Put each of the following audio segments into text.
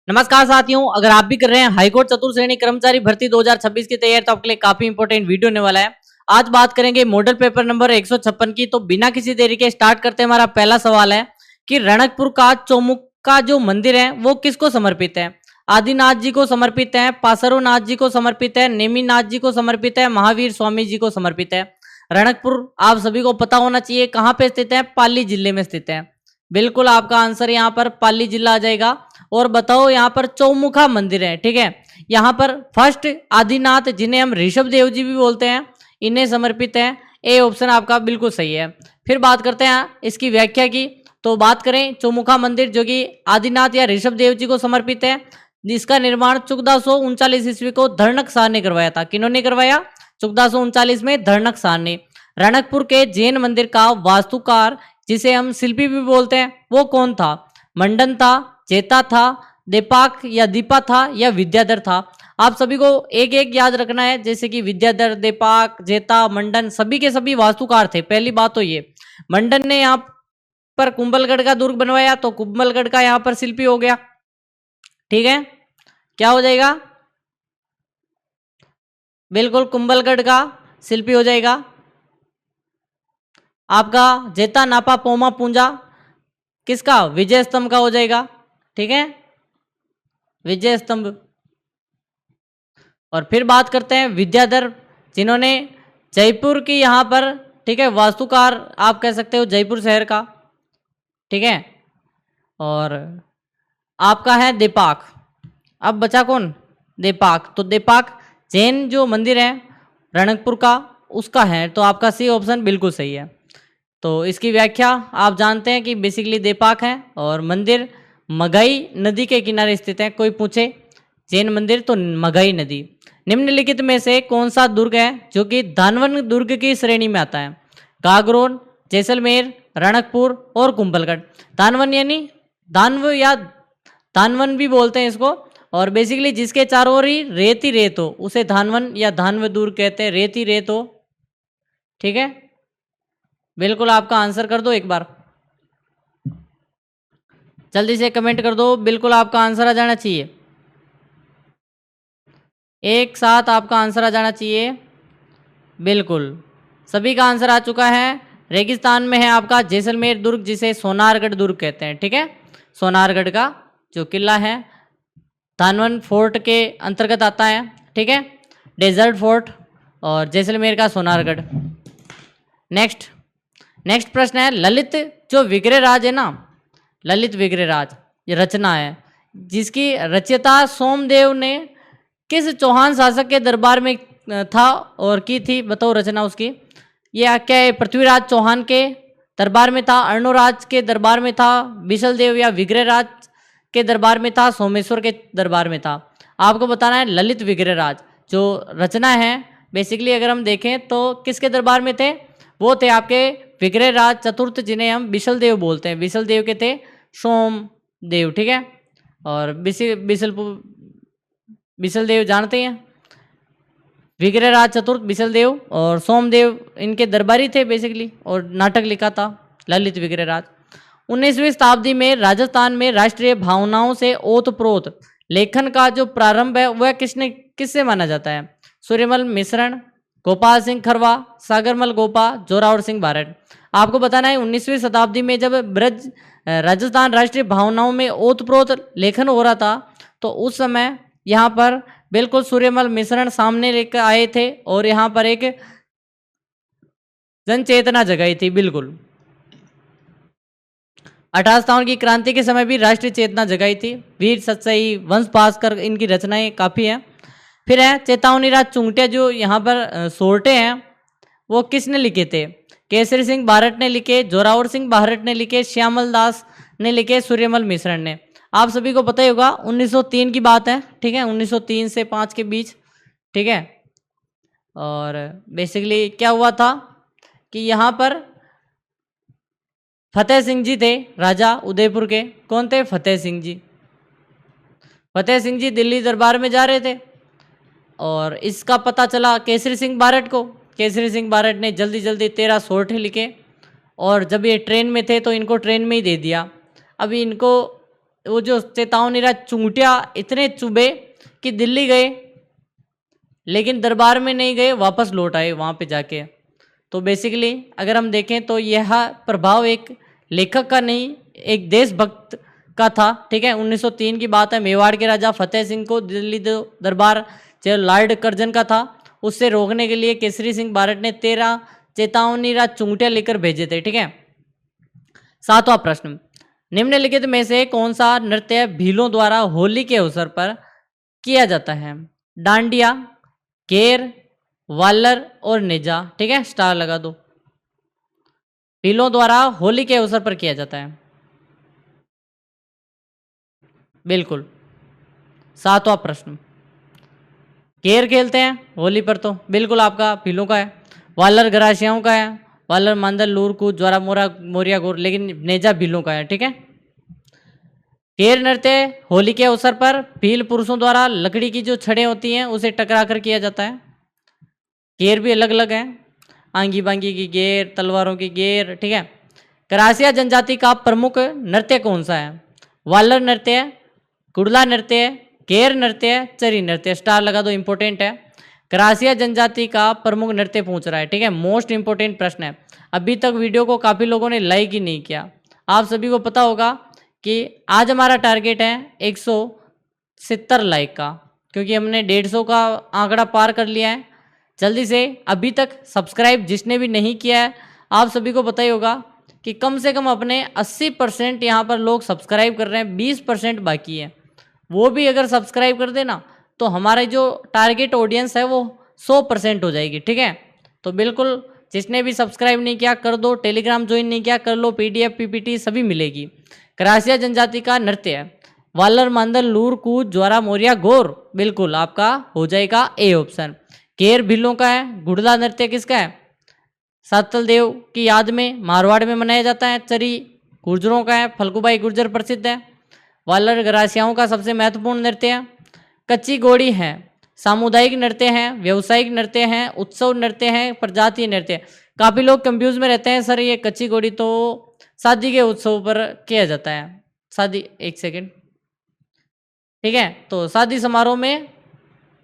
नमस्कार साथियों, अगर आप भी कर रहे हैं हाईकोर्ट चतुर्थ श्रेणी कर्मचारी भर्ती 2026 की तैयारी तो आपके लिए काफी इंपॉर्टेंट वीडियो होने वाला है। आज बात करेंगे मॉडल पेपर नंबर 156 की। तो बिना किसी देरी के स्टार्ट करते हैं। हमारा पहला सवाल है कि रणकपुर का चौमुखा जो मंदिर है वो किसको समर्पित है? आदिनाथ जी को समर्पित है, पासरो नाथ जी को समर्पित है, नेमिनाथ जी को समर्पित है, महावीर स्वामी जी को समर्पित है। रणकपुर आप सभी को पता होना चाहिए कहाँ पे स्थित है, पाली जिले में स्थित है। बिल्कुल आपका आंसर यहाँ पर पाली जिला आ जाएगा। और बताओ यहाँ पर चौमुखा मंदिर है, ठीक है। यहाँ पर फर्स्ट आदिनाथ जिन्हें हम ऋषभ देव जी भी बोलते हैं, इन्हें समर्पित है। ए ऑप्शन आपका बिल्कुल सही है। फिर बात करते हैं इसकी व्याख्या की। तो बात करें चौमुखा मंदिर जो कि आदिनाथ या ऋषभ देव जी को समर्पित है, जिसका निर्माण 1439 ईस्वी को धर्णक शाह ने करवाया था। किन्होंने करवाया? 1439 में धर्णक शाह ने। रणकपुर के जैन मंदिर का वास्तुकार जिसे हम शिल्पी भी बोलते हैं वो कौन था? मंडन था, चेता था, दीपाक या दीपा था या विद्याधर था? आप सभी को एक एक याद रखना है, जैसे कि विद्याधर, दीपाक, जेता, मंडन सभी के सभी वास्तुकार थे। पहली बात तो ये, मंडन ने यहाँ पर कुंभलगढ़ का दुर्ग बनवाया तो कुंभलगढ़ का यहाँ पर शिल्पी हो गया, ठीक है। क्या हो जाएगा? बिल्कुल कुंभलगढ़ का शिल्पी हो जाएगा। आपका जेता, नापा, पोमा, पूंजा किसका? विजय स्तंभ का हो जाएगा, ठीक है, विजय स्तंभ। और फिर बात करते हैं विद्याधर, जिन्होंने जयपुर की यहाँ पर, ठीक है, वास्तुकार आप कह सकते हो जयपुर शहर का, ठीक है। और आपका है दीपाक। अब बचा कौन? दीपाक। तो दीपाक जैन जो मंदिर है रणकपुर का उसका है, तो आपका सी ऑप्शन बिल्कुल सही है। तो इसकी व्याख्या आप जानते हैं कि बेसिकली दीपाक है और मंदिर मगई नदी के किनारे स्थित है। कोई पूछे जैन मंदिर तो मगई नदी। निम्नलिखित में से कौन सा दुर्ग है जो कि धानवन दुर्ग की श्रेणी में आता है? गागरोन, जैसलमेर, रणकपुर और कुंभलगढ़। धानवन यानी दानव या धानवन भी बोलते हैं इसको, और बेसिकली जिसके चारों ओर ही रेत ही रेत हो उसे धानवन या धानव दुर्ग कहते हैं। रेत ही रेत हो, ठीक है। बिल्कुल आपका आंसर कर दो एक बार, जल्दी से कमेंट कर दो। बिल्कुल आपका आंसर आ जाना चाहिए, एक साथ आपका आंसर आ जाना चाहिए। बिल्कुल सभी का आंसर आ चुका है। रेगिस्तान में है आपका जैसलमेर दुर्ग, जिसे सोनारगढ़ दुर्ग कहते हैं, ठीक है। सोनारगढ़ का जो किला है धानवन फोर्ट के अंतर्गत आता है, ठीक है, डेजर्ट फोर्ट, और जैसलमेर का सोनारगढ़। नेक्स्ट प्रश्न है, ललित जो विग्रह राज है ना, ललित विग्रह राज ये रचना है जिसकी रचयिता सोमदेव ने किस चौहान शासक के दरबार में था और की थी? बताओ रचना उसकी। ये क्या है? पृथ्वीराज चौहान के दरबार में था, अर्णोराज के दरबार में था, बिसल देव या विग्रह राज के दरबार में था, सोमेश्वर के दरबार में था? आपको बताना है ललित विग्रह राज जो रचना है बेसिकली अगर हम देखें तो किसके दरबार में थे? वो थे आपके विग्रह राज चतुर्थ, जिन्हें हम बिसल देव बोलते हैं। बिसल देव के थे सोम देव, ठीक है। और बिसल देव जानते हैं, विग्रह राज चतुर्थ, बिसल देव और सोमदेव इनके दरबारी थे बेसिकली, और नाटक लिखा था ललित विग्रह राज। 19वीं शताब्दी में राजस्थान में राष्ट्रीय भावनाओं से ओतप्रोत लेखन का जो प्रारंभ है वह किससे माना जाता है? सूर्यमल मिश्रण, गोपाल सिंह खरवा, सागरमल गोपा, जोरावर सिंह भारत। आपको बताना है 19वीं शताब्दी में जब ब्रज राजस्थान राष्ट्रीय भावनाओं में ओतप्रोत लेखन हो रहा था तो उस समय यहाँ पर बिल्कुल सूर्यमल मिश्रण सामने लेकर आए थे और यहाँ पर एक जन चेतना जगाई थी। बिल्कुल 1857 की क्रांति के समय भी राष्ट्रीय चेतना जगाई थी। वीर सत्सई, वंश भास्कर इनकी रचनाएं काफ़ी हैं। फिर है चेतावनी राज चुंगटिया जो यहाँ पर सोरठे हैं वो किसने लिखे थे? केसरी सिंह भारत ने लिखे, जोरावर सिंह भारत ने लिखे, श्यामल दास ने लिखे, सूर्यमल मिश्रण ने। आप सभी को पता ही होगा 1903 की बात है, ठीक है, 1903 से 5 के बीच, ठीक है। और बेसिकली क्या हुआ था कि यहाँ पर फतेह सिंह जी थे राजा उदयपुर के। कौन थे? फतेह सिंह जी। फतेह सिंह जी दिल्ली दरबार में जा रहे थे और इसका पता चला केसरी सिंह भारत को। केसरी सिंह भारत ने जल्दी जल्दी 13 सोरठे लिखे और जब ये ट्रेन में थे तो इनको ट्रेन में ही दे दिया। अभी इनको वो जो चेतावनी रहा चूंटिया इतने चुभे कि दिल्ली गए, लेकिन दरबार में नहीं गए, वापस लौट आए वहाँ पे जाके। तो बेसिकली अगर हम देखें तो यह प्रभाव एक लेखक का नहीं, एक देशभक्त का था। ठीक है, 1903 की बात है। मेवाड़ के राजा फतेह सिंह को दिल्ली दरबार जो लॉर्ड कर्जन का था, उससे रोकने के लिए केसरी सिंह बारट ने 13 चेतावनी राज चुंगटिया लेकर भेजे थे। ठीक है, 7वां प्रश्न, निम्नलिखित में से कौन सा नृत्य भीलों द्वारा होली के अवसर पर किया जाता है? डांडिया, केर, वालर और नेजा। ठीक है, स्टार लगा दो। भीलों द्वारा होली के अवसर पर किया जाता है, बिल्कुल। 7वां प्रश्न, केर खेलते हैं होली पर, तो बिल्कुल आपका भीलों का है। वालर गरासियाओं का है, वालर मांदल लूर कूद ज्वारा मोरा मोरिया गोर, लेकिन नेजा भीलों का है। ठीक है, केर नृत्य होली के अवसर पर भील पुरुषों द्वारा लकड़ी की जो छड़ें होती हैं उसे टकरा कर किया जाता है। गेर भी अलग अलग है, आंगी बांगी की गेर, तलवारों की गेर। ठीक है, करासिया जनजाति का प्रमुख नृत्य कौन सा है? वालर नृत्य, कुड़ला नृत्य, केर नृत्य, चरी नृत्य। स्टार लगा दो, इंपॉर्टेंट है। करासिया जनजाति का प्रमुख नृत्य पूछ रहा है। ठीक है, मोस्ट इंपॉर्टेंट प्रश्न है। अभी तक वीडियो को काफ़ी लोगों ने लाइक ही नहीं किया। आप सभी को पता होगा कि आज हमारा टारगेट है 170 लाइक का, क्योंकि हमने 150 का आंकड़ा पार कर लिया है। जल्दी से, अभी तक सब्सक्राइब जिसने भी नहीं किया है, आप सभी को पता ही होगा कि कम से कम अपने 80% यहाँ पर लोग सब्सक्राइब कर रहे हैं, 20% बाकी है। वो भी अगर सब्सक्राइब कर देना तो हमारा जो टारगेट ऑडियंस है वो 100% हो जाएगी। ठीक है, तो बिल्कुल जिसने भी सब्सक्राइब नहीं किया कर दो, टेलीग्राम ज्वाइन नहीं किया कर लो, PDF PPT सभी मिलेगी। करासिया जनजाति का नृत्य है वालर मांदल लूर कूद ज्वारा मोरिया गोर, बिल्कुल आपका हो जाएगा ए ऑप्शन। केर भीलों का है। गुड़ला नृत्य किसका है? सातल देव की याद में मारवाड़ में मनाया जाता है। चरी गुर्जरों का है, फल्गुबाई गुर्जर प्रसिद्ध है। वालर गरासियाओं का सबसे महत्वपूर्ण नृत्य है। कच्ची घोड़ी है, सामुदायिक नृत्य है, व्यवसायिक नृत्य है, उत्सव नृत्य है, प्रजातीय नृत्य। काफ़ी लोग कंफ्यूज में रहते हैं, सर ये कच्ची घोड़ी तो शादी के उत्सव पर किया जाता है। शादी, एक सेकेंड, ठीक है, तो शादी समारोह में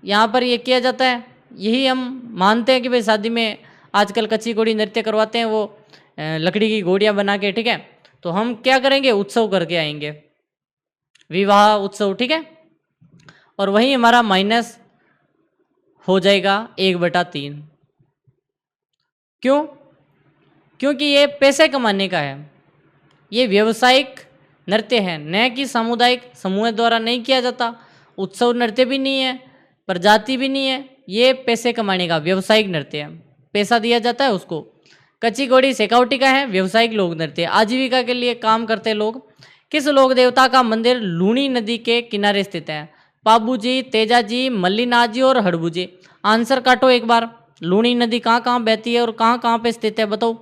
यहाँ पर ये किया जाता है। यही हम मानते हैं कि भाई शादी में आजकल कच्ची घोड़ी नृत्य करवाते हैं, वो लकड़ी की घोड़ियाँ बना के। ठीक है, तो हम क्या करेंगे, उत्सव करके आएंगे, विवाह उत्सव। ठीक है, और वही हमारा माइनस हो जाएगा 1/3। क्यों? क्योंकि ये पैसे कमाने का है, ये व्यवसायिक नृत्य है, न कि सामुदायिक समूह द्वारा नहीं किया जाता। उत्सव नृत्य भी नहीं है, प्रजाति भी नहीं है, ये पैसे कमाने का व्यवसायिक नृत्य है, पैसा दिया जाता है उसको। कच्ची घोड़ी शेखावटी का है, व्यवसायिक लोक नृत्य, आजीविका के लिए काम करते लोग। किस लोक देवता का मंदिर लूणी नदी के किनारे स्थित है? पाबू जी, तेजा जी, मल्लीनाथ जी और हड़बू जी। आंसर काटो एक बार, लूणी नदी कहाँ कहाँ बहती है और कहाँ कहाँ पे स्थित है, बताओ।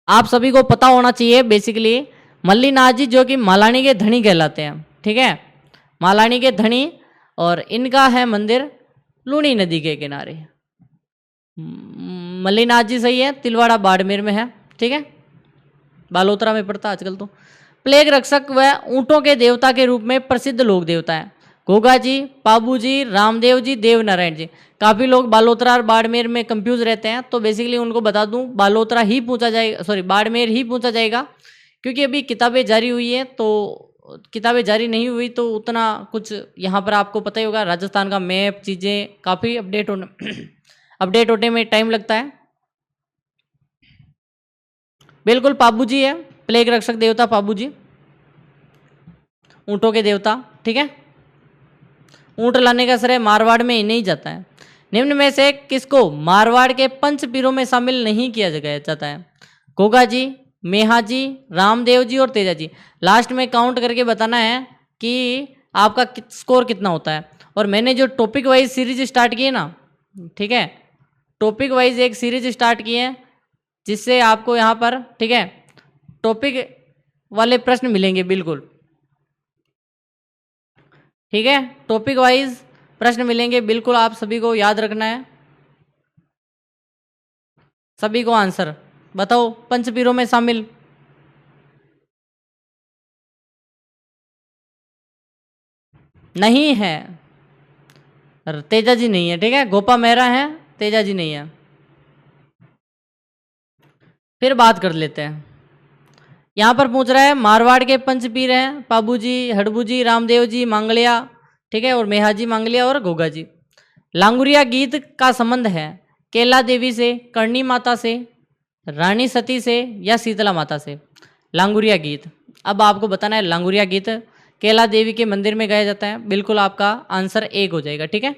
आप सभी को पता होना चाहिए बेसिकली, मल्लीनाथ जी जो कि मालानी के धनी कहलाते हैं। ठीक है, मालानी के धनी, और इनका है मंदिर लूणी नदी के किनारे। मल्लीनाथ जी सही है, तिलवाड़ा बाड़मेर में है। ठीक है, बालोतरा में पड़ता आजकल तो। प्लेग रक्षक व ऊंटों के देवता के रूप में प्रसिद्ध लोक देवता है। गोगा जी, पाबू जी, रामदेव जी, देव नारायण जी। काफ़ी लोग बालोतरा और बाड़मेर में कंफ्यूज रहते हैं, तो बेसिकली उनको बता दूं बालोतरा ही पूछा जाएगा, सॉरी बाड़मेर ही पूछा जाएगा, क्योंकि अभी किताबें जारी हुई हैं। तो किताबें जारी नहीं हुई तो उतना कुछ यहाँ पर आपको पता ही होगा, राजस्थान का मैप चीज़ें काफ़ी अपडेट होने अपडेट होने में टाइम लगता है। बिल्कुल पाबू जी है, प्लेग रक्षक देवता पाबू जी, ऊँटों के देवता। ठीक है, ऊँट लाने का श्रेय मारवाड़ में ही नहीं जाता है। निम्न में से किसको मारवाड़ के पंच पीरों में शामिल नहीं किया जाता है? गोगा जी, मेहा जी, रामदेव जी और तेजा जी। लास्ट में काउंट करके बताना है कि आपका स्कोर कितना होता है। और मैंने जो टॉपिक वाइज सीरीज स्टार्ट की है ना, ठीक है, टॉपिक वाइज एक सीरीज स्टार्ट की है, जिससे आपको यहाँ पर, ठीक है, टॉपिक वाले प्रश्न मिलेंगे बिल्कुल। ठीक है, टॉपिक वाइज प्रश्न मिलेंगे बिल्कुल, आप सभी को याद रखना है, सभी को आंसर। बताओ पंचपीरों में शामिल। नहीं है, तेजा जी नहीं है, ठीक है, गोपा मेहरा है, तेजा जी नहीं है। फिर बात कर लेते हैं। यहाँ पर पूछ रहा है मारवाड़ के पंचपीर हैं पाबू जी, हड़बू जी, रामदेव जी, मांगलिया, ठीक है, और मेहाजी मांगलिया और गोगा जी। लांगुरिया गीत का संबंध है केला देवी से, करणी माता से, रानी सती से या शीतला माता से। लांगुरिया गीत, अब आपको बताना है लांगुरिया गीत केला देवी के मंदिर में गाया जाता है। बिल्कुल आपका आंसर एक हो जाएगा, ठीक है,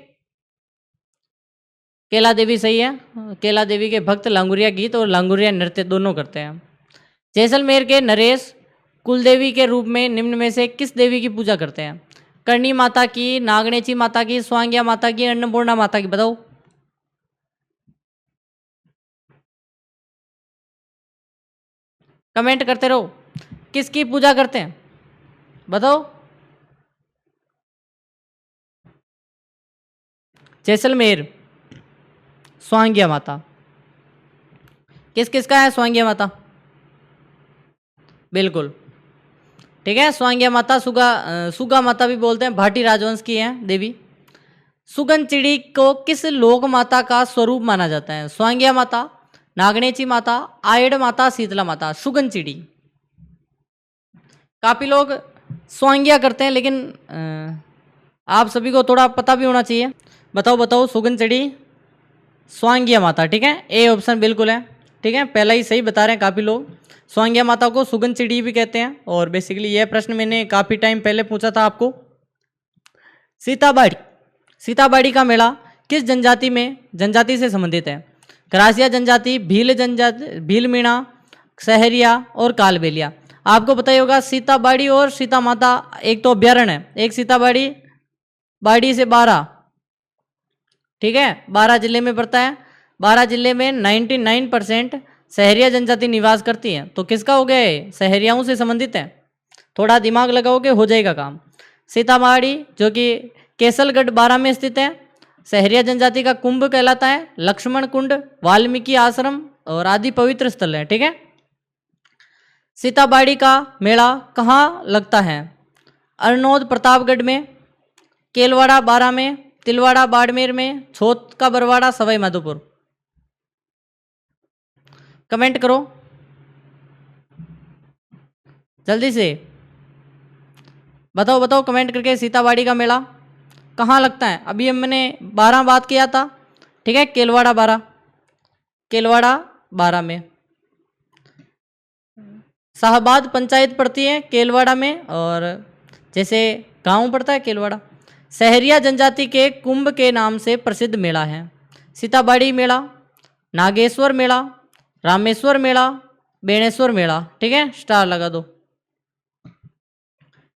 केला देवी सही है। केला देवी के भक्त लांगुरिया गीत और लांगुरिया नृत्य दोनों करते हैं। जैसलमेर के नरेश कुलदेवी के रूप में निम्न में से किस देवी की पूजा करते हैं? करणी माता की, नागणेची माता की, स्वांग्या माता की, अन्नपूर्णा माता की, बताओ। कमेंट करते रहो, किसकी पूजा करते हैं बताओ। जैसलमेर स्वांग्या माता। किस किस का है स्वांग्या माता? बिल्कुल, ठीक है, स्वांग्या माता सुगा माता भी बोलते हैं, भाटी राजवंश की है देवी। सुगन चिड़ी को किस लोक माता का स्वरूप माना जाता है? स्वांग्या माता, नागणेची माता, आयड़ माता, शीतला माता। सुगन चिड़ी, काफी लोग स्वांग्या करते हैं, लेकिन आप सभी को थोड़ा पता भी होना चाहिए। बताओ बताओ, सुगन चिड़ी स्वांग्या माता, ठीक है, ए ऑप्शन बिल्कुल है, ठीक है, पहला ही सही बता रहे हैं काफी लोग। स्वांग्या माता को सुगन चिड़ी भी कहते हैं। और बेसिकली यह प्रश्न मैंने काफी टाइम पहले पूछा था आपको। सीताबाड़ी, सीताबाड़ी का मेला किस जनजाति से संबंधित है? करासिया जनजाति, भील जनजाति, भील मीणा, सहरिया और कालबेलिया। आपको पता ही होगा सीताबाड़ी और सीता माता एक तो अभ्यारण्य है, एक सीताबाड़ी बाड़ी से 12, ठीक है, 12 जिले में पड़ता है। 12 जिले में 99% सहरिया जनजाति निवास करती है। तो किसका हो गया है? सहरियाओं से संबंधित है। थोड़ा दिमाग लगाओगे हो जाएगा काम। सीतामाढ़ी जो कि केसलगढ़ 12 में स्थित है, सहरिया जनजाति का कुंभ कहलाता है। लक्ष्मण कुंड, वाल्मीकि आश्रम और आदि पवित्र स्थल है, ठीक है। सीताबाड़ी का मेला कहाँ लगता है? अरनोद प्रतापगढ़ में, केलवाड़ा 12 में, तिलवाड़ा बाड़मेर में, छोत का बरवाड़ा सवाई माधोपुर। कमेंट करो जल्दी से, बताओ बताओ कमेंट करके, सीताबाड़ी का मेला कहाँ लगता है? अभी हमने 12 बात किया था, ठीक है, केलवाड़ा 12, केलवाड़ा 12 में। शाहबाद पंचायत पड़ती है केलवाड़ा में, और जैसे गांव पड़ता है केलवाड़ा। सहरिया जनजाति के कुंभ के नाम से प्रसिद्ध मेला है। सीताबाड़ी मेला, नागेश्वर मेला, रामेश्वर मेला, बेणेश्वर मेला, ठीक है, स्टार लगा दो।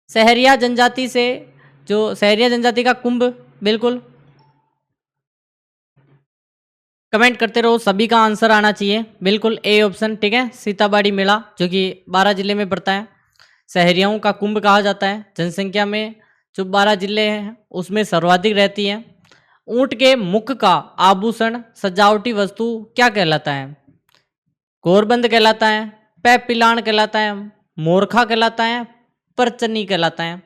सहरिया जनजाति से, जो सहरिया जनजाति का कुंभ, बिल्कुल कमेंट करते रहो, सभी का आंसर आना चाहिए। बिल्कुल ए ऑप्शन, ठीक है, सीताबाड़ी मेला जो कि 12 जिले में पड़ता है। सहरियाओं का कुंभ कहा जाता है। जनसंख्या में जो 12 जिले हैं उसमें सर्वाधिक रहती है। ऊंट के मुख का आभूषण सजावटी वस्तु क्या कहलाता है? गोरबंद कहलाता है, पैपिलान कहलाता है, मोरखा कहलाता है, परचनी कहलाता है।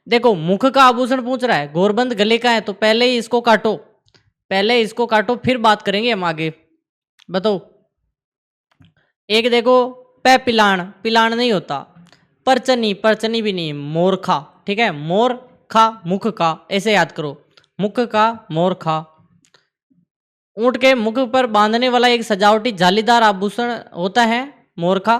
देखो मुख का आभूषण पूछ रहा है, गोरबंद गले का है, तो पहले ही इसको काटो, पहले इसको काटो, फिर बात करेंगे हम आगे। बताओ। एक देखो पैपिलान, पिलान नहीं होता, परचनी, परचनी भी नहीं, मोरखा, ठीक है, मोरखा मुख का, ऐसे याद करो, मुख का मोरखा। ऊंट के मुख पर बांधने वाला एक सजावटी जालीदार आभूषण होता है मोरखा।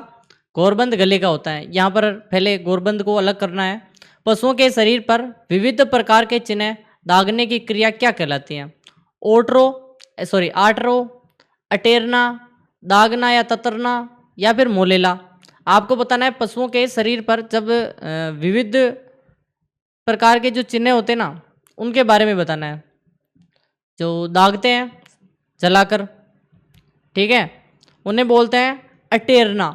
गोरबंद गले का होता है। यहाँ पर पहले गोरबंद को अलग करना है। पशुओं के शरीर पर विविध प्रकार के चिन्ह दागने की क्रिया क्या कहलाती है? आटरो, अटेरना, दागना या ततरना, या फिर मोलेला। आपको बताना है पशुओं के शरीर पर जब विविध प्रकार के जो चिन्ह होते हैं ना, उनके बारे में बताना है। जो दागते हैं जलाकर, ठीक है, उन्हें बोलते हैं अटेरना।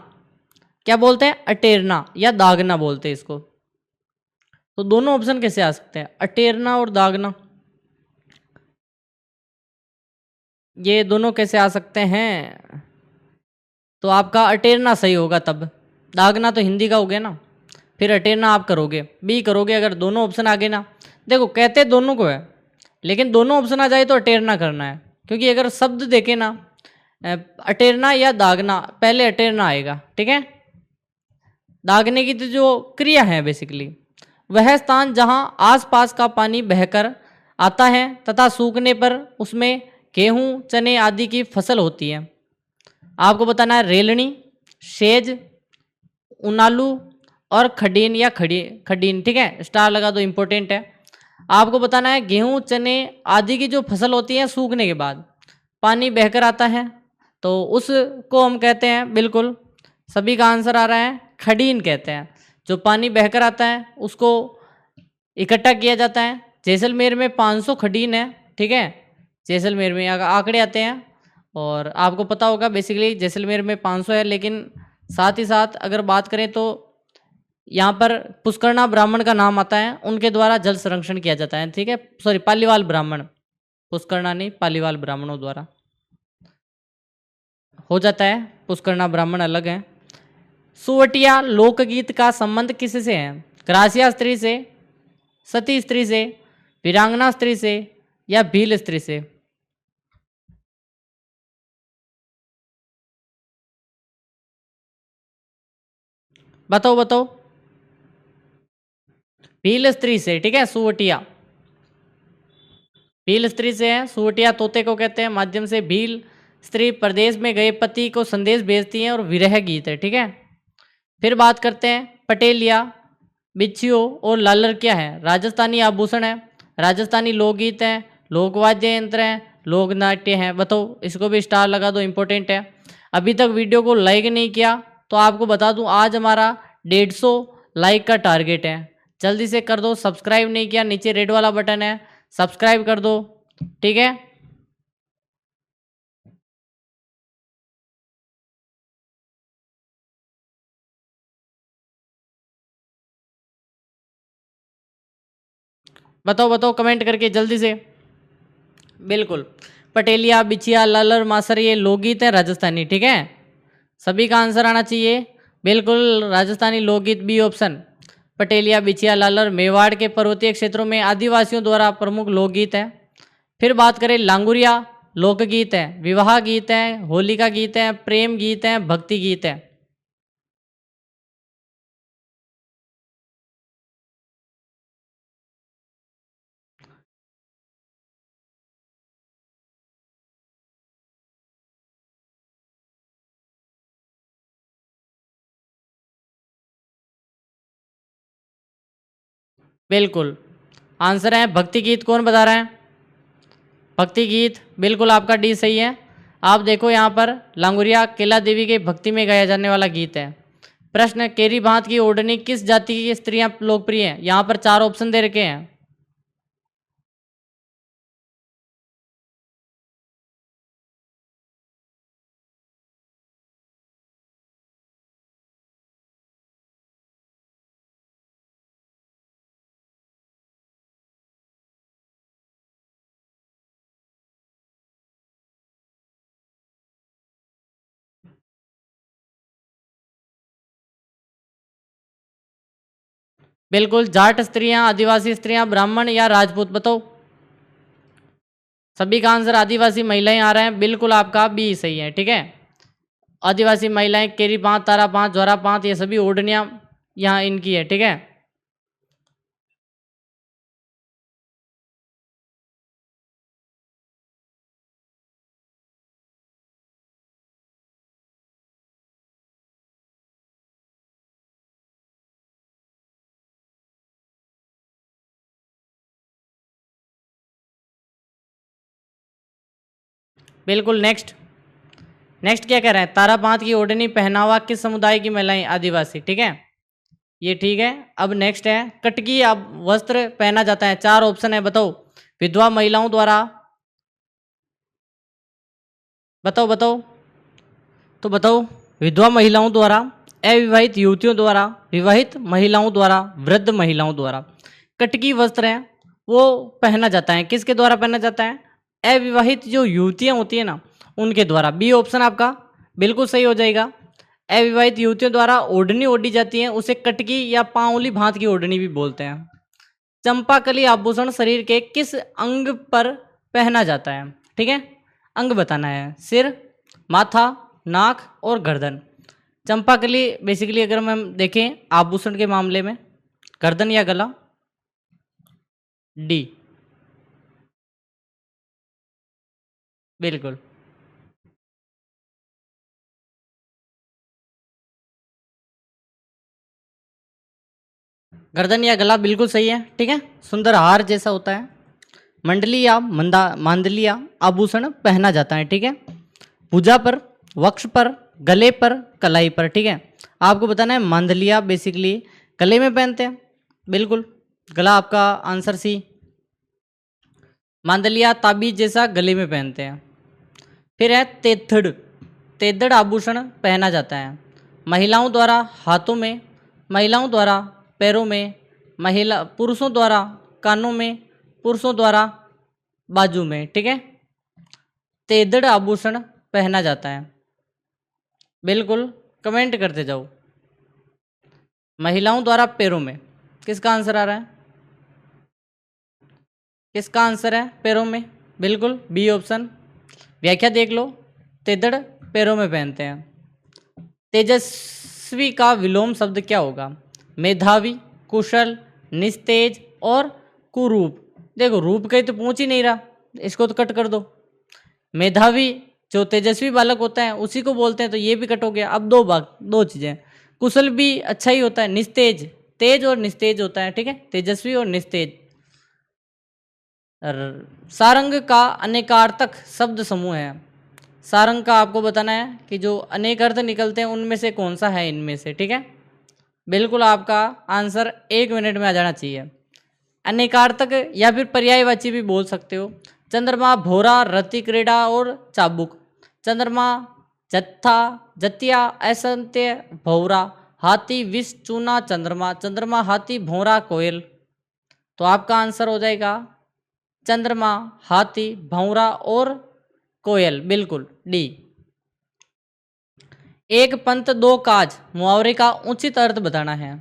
क्या बोलते हैं? अटेरना या दागना बोलते हैं इसको। तो दोनों ऑप्शन कैसे आ सकते हैं, अटेरना और दागना? ये दोनों कैसे आ सकते हैं? तो आपका अटेरना सही होगा तब। दागना तो हिंदी का हो गया ना, फिर अटेरना आप करोगे, बी करोगे अगर दोनों ऑप्शन आ गए ना। देखो कहते दोनों को है, लेकिन दोनों ऑप्शन आ जाए तो अटेरना करना है, क्योंकि अगर शब्द देखे ना अटेरना या दागना, पहले अटेरना आएगा, ठीक है। दागने की तो जो क्रिया है बेसिकली, वह स्थान जहां आसपास का पानी बहकर आता है तथा सूखने पर उसमें गेहूं चने आदि की फसल होती है। आपको बताना है रेलनी, सेज, उनालू और खडीन या खडीन, ठीक है, स्टार लगा दो, इंपॉर्टेंट है। आपको बताना है गेहूं चने आदि की जो फसल होती है सूखने के बाद पानी बहकर आता है, तो उसको हम कहते हैं, बिल्कुल सभी का आंसर आ रहा है, खडीन कहते हैं। जो पानी बहकर आता है उसको इकट्ठा किया जाता है। जैसलमेर में 500 खडीन है, ठीक है, जैसलमेर में आंकड़े आते हैं। और आपको पता होगा बेसिकली जैसलमेर में 500 है, लेकिन साथ ही साथ अगर बात करें तो यहाँ पर पुष्करना ब्राह्मण का नाम आता है, उनके द्वारा जल संरक्षण किया जाता है, ठीक है। सॉरी, पालीवाल ब्राह्मण, पुष्करना नहीं, पालीवाल ब्राह्मणों द्वारा हो जाता है, पुष्करना ब्राह्मण अलग है। सुवटिया लोकगीत का संबंध किससे है? ग्रासिया स्त्री से, सती स्त्री से, वीरांगना स्त्री से या भील स्त्री से? बताओ बताओ। भील स्त्री से, ठीक है, सुवटिया भील स्त्री से है। सुवटिया तोते को कहते हैं। माध्यम से भील स्त्री प्रदेश में गए पति को संदेश भेजती हैं और विरह गीत है, ठीक है। फिर बात करते हैं पटेलिया, बिच्छियो और लालर क्या है? राजस्थानी आभूषण है, राजस्थानी लोकगीत है, लोकवाद्य यंत्र है, लोक नाट्य है। बताओ, इसको भी स्टार लगा दो, इंपॉर्टेंट है। अभी तक वीडियो को लाइक नहीं किया तो आपको बता दूं आज हमारा 150 लाइक का टारगेट है, जल्दी से कर दो। सब्सक्राइब नहीं किया, नीचे रेड वाला बटन है, सब्सक्राइब कर दो, ठीक है। बताओ बताओ कमेंट करके जल्दी से। बिल्कुल, पटेलिया, बिछिया, लालर, मासर ये लोकगीत है राजस्थानी, ठीक है। सभी का आंसर आना चाहिए, बिल्कुल राजस्थानी लोकगीत बी ऑप्शन। पटेलिया, बिछिया, लालर मेवाड़ के पर्वतीय क्षेत्रों में आदिवासियों द्वारा प्रमुख लोकगीत है। फिर बात करें लांगुरिया, लोकगीत है, विवाह गीत है, होली का गीत है, प्रेम गीत है, भक्ति गीत है। बिल्कुल आंसर है भक्ति गीत। कौन बता रहा है? भक्ति गीत, बिल्कुल आपका डी सही है। आप देखो यहाँ पर लांगुरिया केला देवी के भक्ति में गाया जाने वाला गीत है। प्रश्न, केरी भांत की ओढ़नी किस जाति की स्त्रियां लोकप्रिय हैं? यहाँ पर 4 ऑप्शन दे रखे हैं। बिल्कुल, जाट स्त्रियां, आदिवासी स्त्रियां, ब्राह्मण या राजपूत? बताओ। सभी का आंसर आदिवासी महिलाएं आ रहे हैं, बिल्कुल आपका बी सही है, ठीक है। आदिवासी महिलाएं केरी पांत, तारा पांत, ज्वारा पांत ये सभी ओढ़नियां यहाँ इनकी है, ठीक है। बिल्कुल नेक्स्ट। नेक्स्ट क्या कह रहे हैं? तारा पांत की ओढ़नी पहनावा किस समुदाय की महिलाएं? आदिवासी, ठीक है, ये ठीक है। अब नेक्स्ट है कटकी अब वस्त्र पहना जाता है। 4 ऑप्शन है, बताओ। विधवा महिलाओं द्वारा, बताओ बताओ, तो बताओ। विधवा महिलाओं द्वारा, अविवाहित युवतियों द्वारा, विवाहित महिलाओं द्वारा, वृद्ध महिलाओं द्वारा। कटकी वस्त्र है वो पहना जाता है, किसके द्वारा पहना जाता है? अविवाहित जो युवतियां होती है ना, उनके द्वारा। बी ऑप्शन आपका बिल्कुल सही हो जाएगा। अविवाहित युवतियों द्वारा ओढ़नी ओढ़ी जाती है उसे कटकी या पांवली भांत की ओढ़नी भी बोलते हैं। चंपाकली आभूषण शरीर के किस अंग पर पहना जाता है? ठीक है, अंग बताना है। सिर, माथा, नाक और गर्दन। चंपाकली बेसिकली अगर हम देखें आभूषण के मामले में, गर्दन या गला? डी, बिल्कुल। गर्दन या गला बिल्कुल सही है। ठीक है, सुंदर हार जैसा होता है। मंडली या मांदलिया आभूषण पहना जाता है। ठीक है, भुजा पर, वक्ष पर, गले पर, कलाई पर। ठीक है, आपको बताना है मांदलिया बेसिकली गले में पहनते हैं। बिल्कुल, गला आपका आंसर सी। मांदलिया ताबीज जैसा गले में पहनते हैं। फिर है तेथड़। तेथड़ आभूषण पहना जाता है महिलाओं द्वारा हाथों में, महिलाओं द्वारा पैरों में, महिला पुरुषों द्वारा कानों में, पुरुषों द्वारा बाजू में। ठीक है, तेदड़ आभूषण पहना जाता है। बिल्कुल, कमेंट करते जाओ। महिलाओं द्वारा पैरों में, किसका आंसर आ रहा है? किसका आंसर है पैरों में? बिल्कुल बी ऑप्शन। व्याख्या देख लो, तेदड़ पैरों में पहनते हैं। तेजस्वी का विलोम शब्द क्या होगा? मेधावी, कुशल, निस्तेज और कुरूप। देखो रूप कहीं तो पहुंच ही नहीं रहा, इसको तो कट कर दो। मेधावी जो तेजस्वी बालक होता है उसी को बोलते हैं, तो ये भी कट हो गया। अब दो चीजें। कुशल भी अच्छा ही होता है, निस्तेज, तेज और निस्तेज होता है। ठीक है, तेजस्वी और निस्तेज। सारंग का अनेकार्थक शब्द समूह है। सारंग का आपको बताना है कि जो अनेक अर्थ निकलते हैं उनमें से कौन सा है इनमें से। ठीक है, बिल्कुल आपका आंसर 1 मिनट में आ जाना चाहिए। अनेकार्थक या फिर पर्यायवाची भी बोल सकते हो। चंद्रमा, भोरा, रति क्रीड़ा और चाबुक। चंद्रमा, जत्था, जतिया, असंत्य, भौरा, हाथी, विष, चूना, चंद्रमा। चंद्रमा, हाथी, भौरा, कोयल। तो आपका आंसर हो जाएगा चंद्रमा, हाथी, भौरा और कोयल। बिल्कुल डी। एक पंथ दो काज मुहावरे का उचित अर्थ बताना है।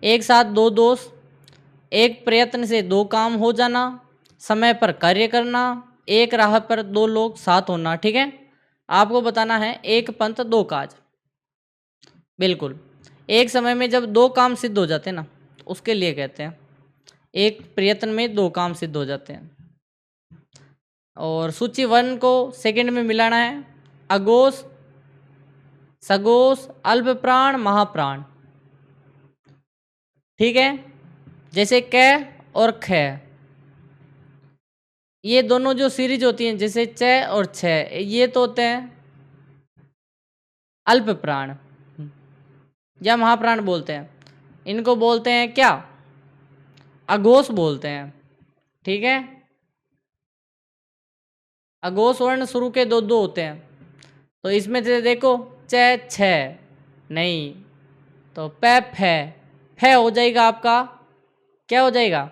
एक साथ दो दोस्त, एक प्रयत्न से दो काम हो जाना, समय पर कार्य करना, एक राह पर दो लोग साथ होना। ठीक है, आपको बताना है एक पंथ दो काज। बिल्कुल, एक समय में जब दो काम सिद्ध हो जाते हैं ना, उसके लिए कहते हैं एक प्रयत्न में दो काम सिद्ध हो जाते हैं। और सूची 1 को सेकंड में मिलाना है। अघोष, सघोष, अल्प प्राण, महाप्राण। ठीक है, जैसे क और ख, ये दोनों जो सीरीज होती हैं जैसे च और छ, ये तो होते हैं अल्प प्राण या महाप्राण बोलते हैं। इनको बोलते हैं क्या? अघोष बोलते हैं। ठीक है, अघोष वर्ण शुरू के दो दो होते हैं, तो इसमें से देखो च छ नहीं, तो प फ हो जाएगा आपका। क्या हो जाएगा?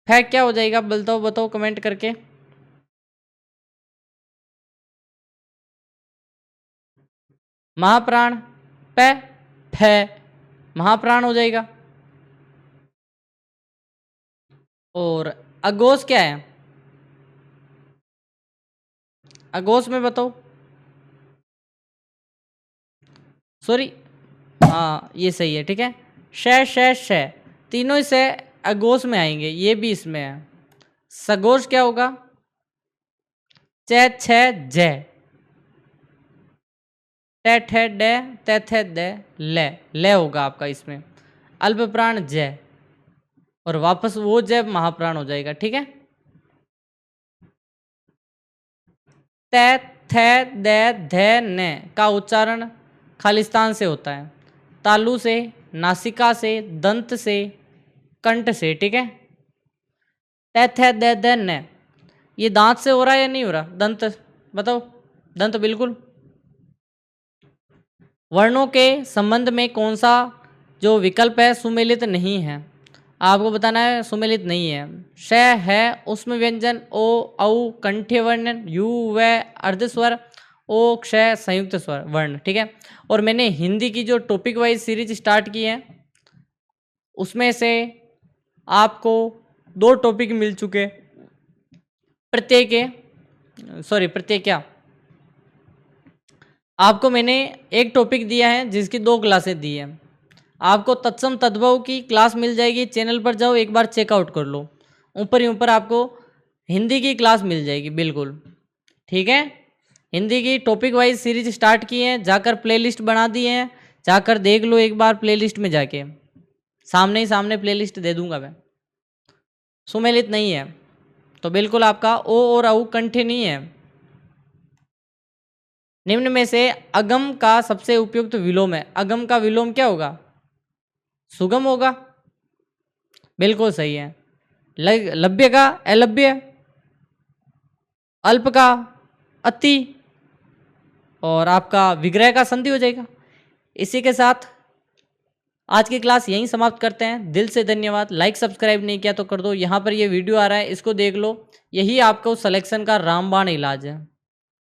फ क्या हो जाएगा? बताओ बताओ कमेंट करके। महाप्राण, प फ महाप्राण हो जाएगा। और अघोष क्या है? अघोष में बताओ। सॉरी, हाँ ये सही है। ठीक है, श तीनों से अघोष में आएंगे, ये भी इसमें है। सघोष क्या होगा? च छ ज, ट ठ ड, त थ द, ल होगा आपका इसमें। अल्प प्राण ज, और वापस वो ज महाप्राण हो जाएगा। ठीक है, त थ द ध न का उच्चारण खालिस्तान से होता है, तालु से, नासिका से, दंत से, कंठ से। ठीक है, त थ द ध न, ये दांत से हो रहा है या नहीं हो रहा? दंत बताओ। दंत बिल्कुल। वर्णों के संबंध में कौन सा जो विकल्प है सुमेलित नहीं है? आपको बताना है सुमेलित नहीं है। श है, उसमें व्यंजन, ओ, औ, कंठ्य वर्ण, यू, व, अर्धस्वर ओ क्षय संयुक्त स्वर वर्ण, ठीक है। और मैंने हिंदी की जो टॉपिक वाइज सीरीज स्टार्ट की है उसमें से आपको 2 टॉपिक मिल चुके, प्रत्येक क्या, आपको मैंने एक टॉपिक दिया है जिसकी 2 क्लासेस दी है। आपको तत्सम तद्भव की क्लास मिल जाएगी, चैनल पर जाओ एक बार चेकआउट कर लो, ऊपर ही ऊपर आपको हिंदी की क्लास मिल जाएगी बिल्कुल, ठीक है। हिंदी की टॉपिक वाइज सीरीज स्टार्ट की है, जाकर प्लेलिस्ट बना दी है, जाकर देख लो एक बार प्लेलिस्ट में जाके, सामने ही सामने प्लेलिस्ट दे दूंगा मैं। सुमेलित नहीं है तो बिल्कुल आपका ओ और औ कंठे नहीं है। निम्न में से अगम का सबसे उपयुक्त विलोम है, अगम का विलोम क्या होगा, सुगम होगा, बिल्कुल सही है। लभ्य का अलभ्य, अल्प का अति, और आपका विग्रह का संधि हो जाएगा। इसी के साथ आज की क्लास यहीं समाप्त करते हैं। दिल से धन्यवाद। लाइक सब्सक्राइब नहीं किया तो कर दो, यहाँ पर ये वीडियो आ रहा है इसको देख लो, यही आपको सिलेक्शन का रामबाण इलाज है।